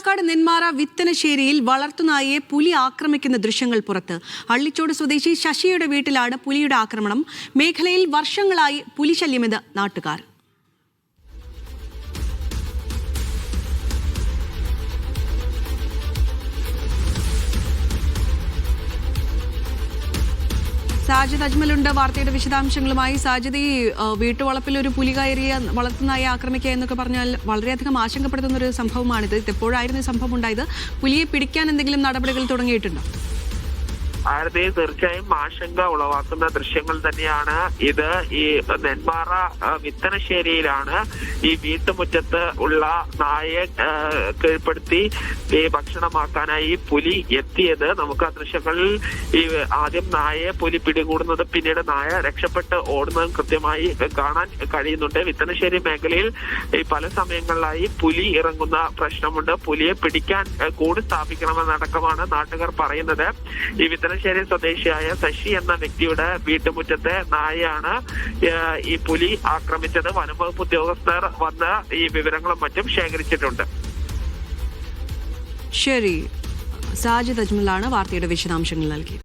പാലക്കാട് നെന്മാറ വിത്തനശ്ശേരിയിൽ വളർത്തുനായയെ പുലി ആക്രമിക്കുന്ന ദൃശ്യങ്ങൾ പുറത്ത്. അള്ളിച്ചോട് സ്വദേശി ശശിയുടെ വീട്ടിലാണ് പുലിയുടെ ആക്രമണം. മേഖലയിൽ വർഷങ്ങളായി പുലിശല്യമെന്ന് നാട്ടുകാർ. സാജിദ് അജ്മലുണ്ട് വാർത്തയുടെ വിശദാംശങ്ങളുമായി. സാജിദ്, ഈ വീട്ടുവളപ്പിൽ ഒരു പുലി കയറിയ വളർത്തുനായെ ആക്രമിക്കുക എന്നൊക്കെ പറഞ്ഞാൽ വളരെയധികം ആശങ്കപ്പെടുത്തുന്ന ഒരു സംഭവമാണിത്. എപ്പോഴായിരുന്നു ഈ സംഭവം ഉണ്ടായത്? പുലിയെ പിടിക്കാൻ എന്തെങ്കിലും നടപടികൾ തുടങ്ങിയിട്ടുണ്ടോ? തീർച്ചയായും ആശങ്ക ഉളവാക്കുന്ന ദൃശ്യങ്ങൾ തന്നെയാണ് ഇത്. ഈ നെന്മാറ വിത്തനശ്ശേരിയിലാണ് ഈ വീട്ടുമുറ്റത്ത് ഉള്ള നായയെ കീഴ്പ്പെടുത്തി ഈ ഭക്ഷണമാക്കാനായി പുലി എത്തിയത്. നമുക്ക് ആ ദൃശ്യങ്ങളിൽ ഈ ആദ്യം നായയെ പുലി പിടികൂടുന്നത്, പിന്നീട് നായ രക്ഷപ്പെട്ട് ഓടുന്നതും കൃത്യമായി കാണാൻ കഴിയുന്നുണ്ട്. വിത്തനശ്ശേരി മേഖലയിൽ ഈ പല സമയങ്ങളിലായി പുലി ഇറങ്ങുന്ന പ്രശ്നമുണ്ട്. പുലിയെ പിടിക്കാൻ കൂട് സ്ഥാപിക്കണമെന്നടക്കമാണ് നാട്ടുകാർ പറയുന്നത്. ഈ വിത്തനശ്ശേരി സ്വദേശിയായ ശശി എന്ന വ്യക്തിയുടെ വീട്ടുമുറ്റത്തെ നായയാണ് ഈ പുലി ആക്രമിച്ചത്. വനംവകുപ്പ് ഉദ്യോഗസ്ഥർ വന്ന് ഈ വിവരങ്ങളും മറ്റും ശേഖരിച്ചിട്ടുണ്ട്. ശരി, സാജിദ് അജ്മലാണ് വാർത്തയുടെ വിശദാംശങ്ങൾ നൽകിയത്.